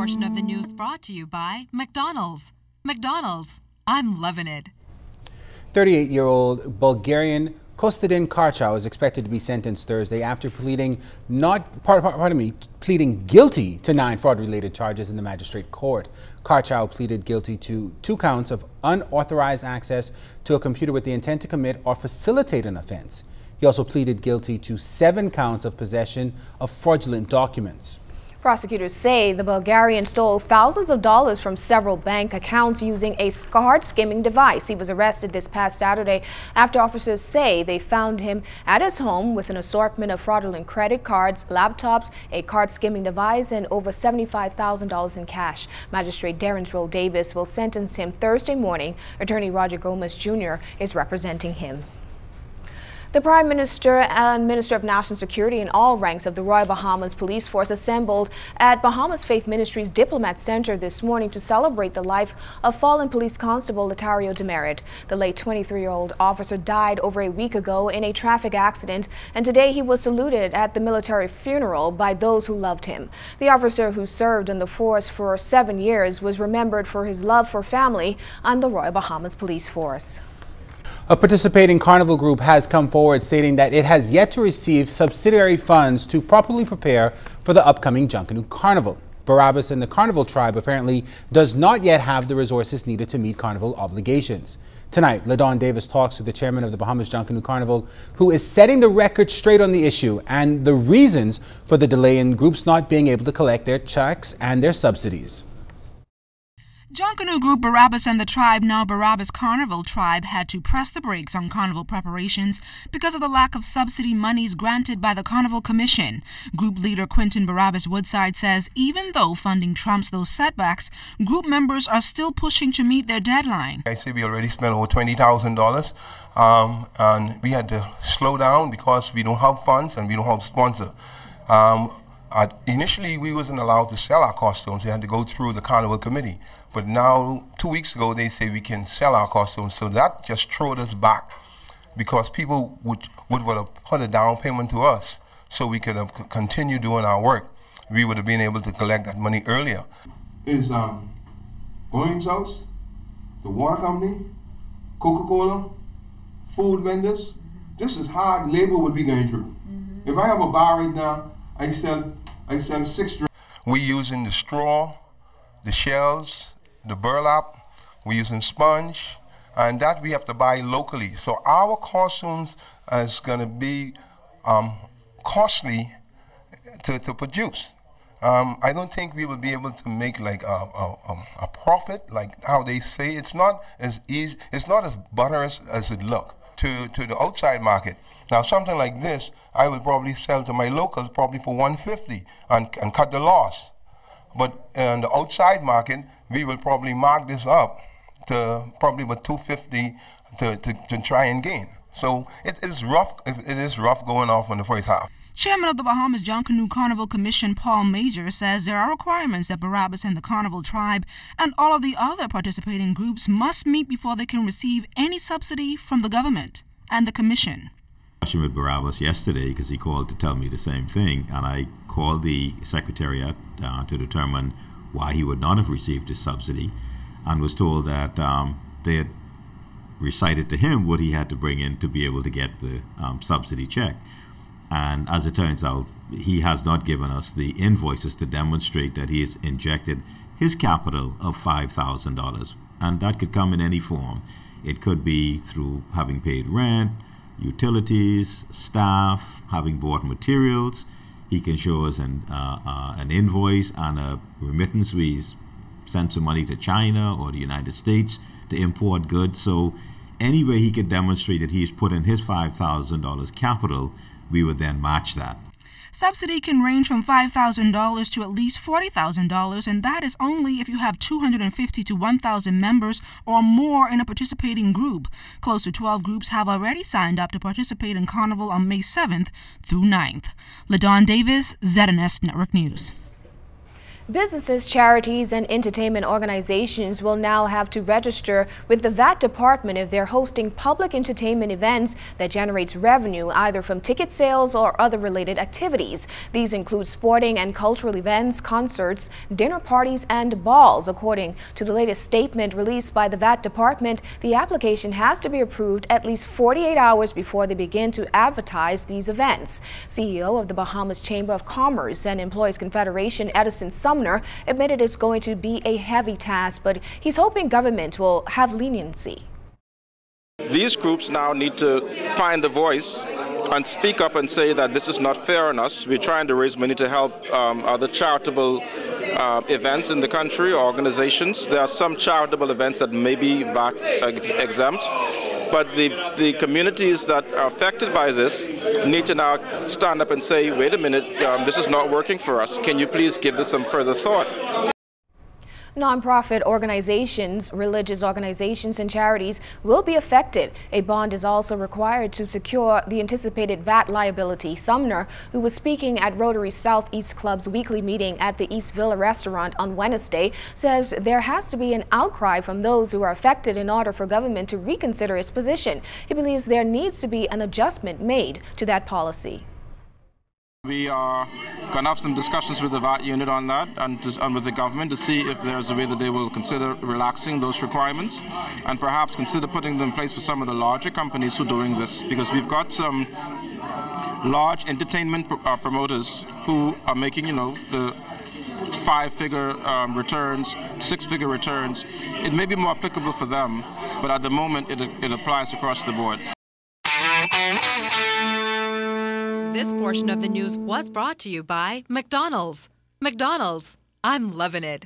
portion of the news brought to you by McDonald's. McDonald's, I'm loving it. 38-year-old Bulgarian Kostadin Karchow is expected to be sentenced Thursday after pleading guilty to 9 fraud-related charges in the magistrate court. Karchow pleaded guilty to 2 counts of unauthorized access to a computer with the intent to commit or facilitate an offense. He also pleaded guilty to 7 counts of possession of fraudulent documents. Prosecutors say the Bulgarian stole thousands of dollars from several bank accounts using a card skimming device. He was arrested this past Saturday after officers say they found him at his home with an assortment of fraudulent credit cards, laptops, a card skimming device, and over $75,000 in cash. Magistrate Darren Roll Davis will sentence him Thursday morning. Attorney Roger Gomez Jr. is representing him. The Prime Minister and Minister of National Security and all ranks of the Royal Bahamas Police Force assembled at Bahamas Faith Ministries Diplomat Center this morning to celebrate the life of fallen police constable Latario Demerit. The late 23-year-old officer died over a week ago in a traffic accident, and today he was saluted at the military funeral by those who loved him. The officer, who served in the force for 7 years, was remembered for his love for family and the Royal Bahamas Police Force. A participating carnival group has come forward stating that it has yet to receive subsidiary funds to properly prepare for the upcoming Junkanoo Carnival. Barabbas and the Carnival tribe apparently does not yet have the resources needed to meet carnival obligations. Tonight, LaDon Davis talks to the chairman of the Bahamas Junkanoo Carnival, who is setting the record straight on the issue and the reasons for the delay in groups not being able to collect their checks and their subsidies. Junkanoo group Barabbas and the tribe, now Barabbas Carnival Tribe, had to press the brakes on carnival preparations because of the lack of subsidy monies granted by the Carnival Commission. Group leader Quentin Barabbas Woodside says even though funding trumps those setbacks, group members are still pushing to meet their deadline. I say we already spent over $20,000 and we had to slow down because we don't have funds and we don't have sponsor. Initially, we wasn't allowed to sell our costumes. They had to go through the Carnival Committee. But now, 2 weeks ago, they say we can sell our costumes. So that just threw us back because people would have put a down payment to us so we could have continued doing our work. We would have been able to collect that money earlier. Is Boeing's house, the water company, Coca-Cola, food vendors. This is hard labor would be going through. If I have a bar right now, I sell 6 drinks. We're using the straw, the shells, the burlap, we're using sponge, and that we have to buy locally. So our costumes is going to be costly to produce. I don't think we will be able to make like a profit, like how they say. It's not as easy, it's not as butterous as it looks to the outside market. Now something like this, I would probably sell to my locals probably for $150 and cut the loss. But in the outside market, we will probably mark this up to probably with $250 to try and gain. So it is rough going off in the first half. Chairman of the Bahamas Junkanoo Carnival Commission, Paul Major, says there are requirements that Barabbas and the Carnival Tribe and all of the other participating groups must meet before they can receive any subsidy from the government and the Commission. I with Barabbas yesterday because he called to tell me the same thing, and I called the Secretariat to determine why he would not have received his subsidy, and was told that they had recited to him what he had to bring in to be able to get the subsidy check. And as it turns out, he has not given us the invoices to demonstrate that he has injected his capital of $5,000. And that could come in any form. It could be through having paid rent, utilities, staff, having bought materials. He can show us an invoice and a remittance. We sent some money to China or the United States to import goods. So any way he could demonstrate that he's put in his $5,000 capital, we would then match that. Subsidy can range from $5,000 to at least $40,000, and that is only if you have 250 to 1,000 members or more in a participating group. Close to 12 groups have already signed up to participate in Carnival on May 7th through 9th. LaDon Davis, ZNS Network News. Businesses, charities, and entertainment organizations will now have to register with the VAT department if they're hosting public entertainment events that generates revenue either from ticket sales or other related activities. These include sporting and cultural events, concerts, dinner parties, and balls. According to the latest statement released by the VAT department, the application has to be approved at least 48 hours before they begin to advertise these events. CEO of the Bahamas Chamber of Commerce and Employees Confederation, Edison Sumner, admitted it's going to be a heavy task, but he's hoping government will have leniency. These groups now need to find a voice and speak up and say that this is not fair on us. We're trying to raise money to help other charitable events in the country, organizations. There are some charitable events that may be VAT exempt, but the communities that are affected by this need to now stand up and say, wait a minute, this is not working for us. Can you please give this some further thought? Nonprofit organizations, religious organizations, and charities will be affected. A bond is also required to secure the anticipated VAT liability. Sumner, who was speaking at Rotary Southeast Club's weekly meeting at the East Villa restaurant on Wednesday, says there has to be an outcry from those who are affected in order for government to reconsider its position. He believes there needs to be an adjustment made to that policy. We are going to have some discussions with the VAT unit on that and with the government to see if there's a way that they will consider relaxing those requirements and perhaps consider putting them in place for some of the larger companies who are doing this, because we've got some large entertainment promoters who are making, the five-figure returns, six-figure returns. It may be more applicable for them, but at the moment it applies across the board. This portion of the news was brought to you by McDonald's. McDonald's, I'm loving it.